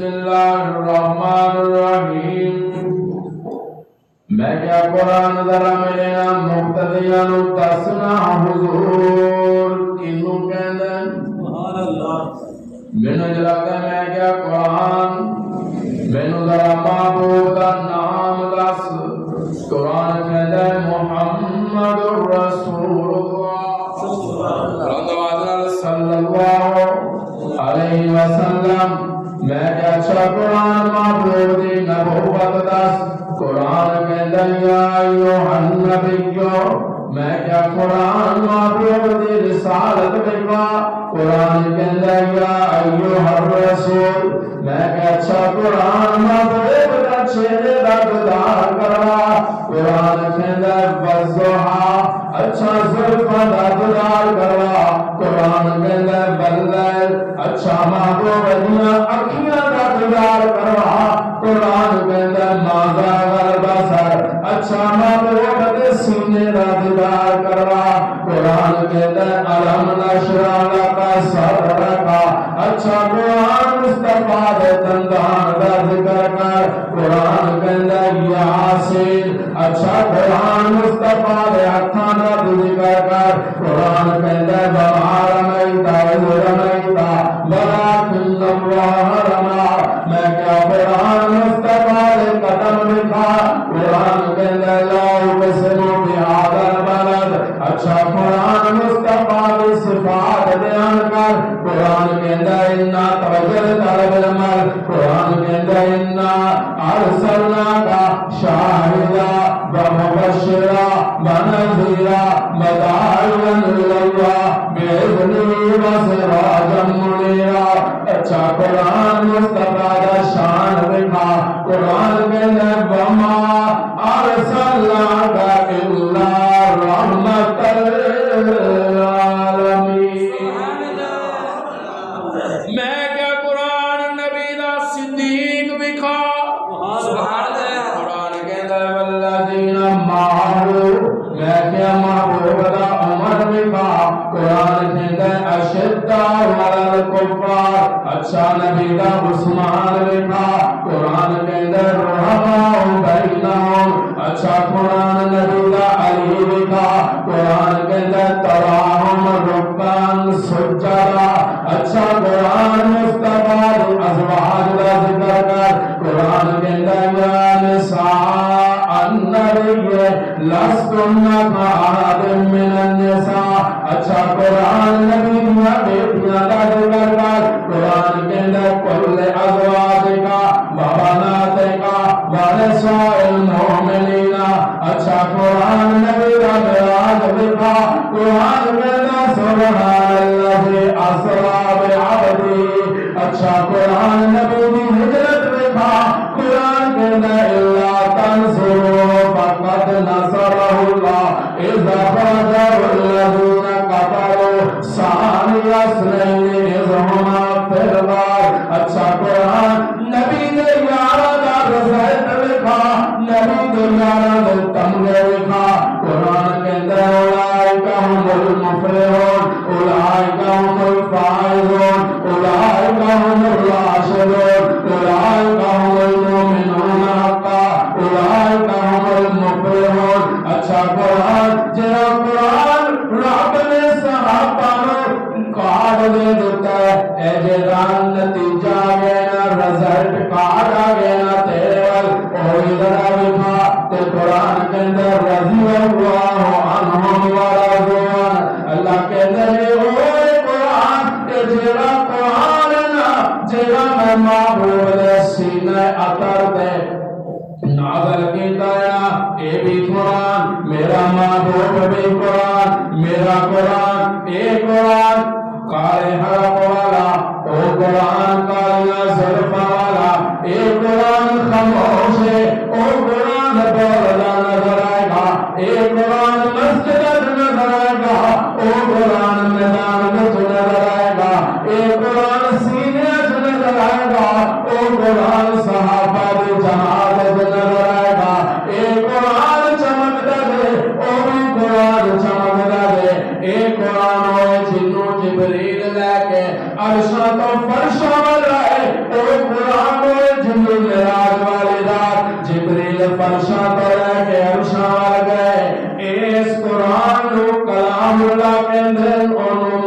बिस्मिल्लाहिर्रहमानिर्रहीम। मैं क्या कुरान जरा मेरे नाम मुक्तदियां नु दसना हुजूर किनु कहंदे सुभान अल्लाह। मैनू लगदा मैं क्या कुरान मैनू जरा महबूब दा नाम दस। कुरान कहंदा मुहम्मदुर रसूलुल्लाह सल्लल्लाहु अलैहि वसल्लम। मैं क्या अच्छा कुरान महबूब दी नबूवत दस। कुरान कहंदा या अय्युहन नबिय्यो। मैं क्या कुरान महबूब दी रिसालत दिखा। कुरान कहंदा या अय्युहर रसूल। मैं क्या अच्छा कुरान महबूब दा चेहरे दा दीदार करवा। कुरान कहंदा वज़ुहा अच्छा ज़ुल्फ़ां दा दीदार करवा। कुरान कहंदा वल्लैल अच्छा महबूब दियां अखियां दा दीदार करवा। कुरान कहंदा माज़ा गल बसर अच्छा महबूब दे सीने दा दीदार करवा। कुरान कहंदा अलम नशरा लका सदरका अच्छा कुरान मुस्तफा दे दंदान दा जिक्र कर। कुरान कहंदा यासीन अच्छा कुरान मुस्तफा दे हत्थां दा जिक्र कर। कुरान कहंदा वमा रमैता इज़ रमैता वलाकिन्नल्लाह रमा। मैं क्या कुरान मुस्तफा दे कदम लिखा। कुरान कहंदा ला उक़सिमु बिहाज़ल बलद अच्छा कुरान मुस्तफा दी सिफात बयान कर। कुरान कहंदा इन्ना तवज्जुह तलबल मल। कुरान कहंदा इन्ना अरसलनाका शाहिदा व मुबश्शिरा व नज़ीरा व दाइयन इलल्लाह बिइज़निही व सिराजम मुनीरा। अच्छा कुरान मुस्तफा दा शान दिखा। कुरान कहंदा वमा अरसलनाका इल्ला रहमतल लिल आलमीन। मैं क्या कुरान नबी दा सिद्दीक विखा। कुरान कहंदा वल्लज़ीना माहू। मैं क्या महबूब दा उमर विखा। कुरान कहंदा अशद्दा अलल कुफ़ार अच्छा नबी दा उस्मान विखा। कुरान कहंदा रहमाउ बैनहुम अच्छा कुरान नबी दा अली विखा। कुरान कहंदा तराहुम रुक्कान सुज्जदा अच्छा कुरान मुस्तफा दे अज़वाज दा जिक्र कर। कुरान कहंदा या निसा अन्नबिय्य लस्तुन्ना कअहदिम मिनन निसा अच्छा कुरान नबी दियां बेटियां दा जिक्र कर। कुरान कहंदा कुल अज़वाजिका व बनातिका व निसाइल मुमिनीना अच्छा कुरान नबी दा बयान लिखा। कुरान कहंदा सुब्हानल्लाज़ी अस्रा बिअब्दी अच्छा कुरान नबी दी हिजरत लिखा। कुरान कहंदा इल्ला तंसुरू फक़द नसरहुल्लाह इज़ अख़रजहु अल्लज़ीना कफ़रू सानिया इस्नैनि इज़ हुमा फ़िल गार अच्छा कुरान नबी दे यारां दा रिज़ल्ट लिखा। नबी दे यारां दे तमगे लिखा। कुरान कहंदा उलाइका हुमुल मुफ़लिहून उलाइका हुमुल फ़ाइज़ून उलाइका हुमुर राशिदून उलाइका हुमुल मुमिनून हक़्क़ा उलाइका हुमुल मुफ़लिहून अच्छा कुरान जेड़ा कुरान रब ने सहाबा नूं कार्ड दे दिता है ए जेड़ा नतीजा आ गया ना रिजल्ट कार्ड आ गया ना तेरे वल ओ इधर विखा। ते कुरान कहंदा रज़ियल्लाहु अन्हुम व रज़ुअन अल्लाह कहंदा ए ओए कुरान ते जेड़ा कुरान ना जेड़ा मैं महबूब दे सीने अतर दे नाज़िल कीता है ए भी कुरान मेरा महबूब भी कुरान मेरा कुरान ए कुरान काले हरफ वाला ओ कुरान कालिया ज़ुल्फ़ां वाला ए कुरान खामोश है ओ कुरान बोलता नजर आएगा ए कुरान मस्जिद नजर आएगा ओ कुरान मैदान में नजर आएगा ए कुरान सीने से नजर आएगा ओ कुरान सहाबा की जमात से नजर आएगा ए कुरान चमकता है ओ भी कुरान चमकता है ए कुरान होए जिन्नों जिब्रील लेके अर्शा तो फर्शा वाला है ओ कुरान जिब्रील फरशा तो लैके अरशां गए। इस कुरान नू कलामुल्लाह कहंदे, ओनू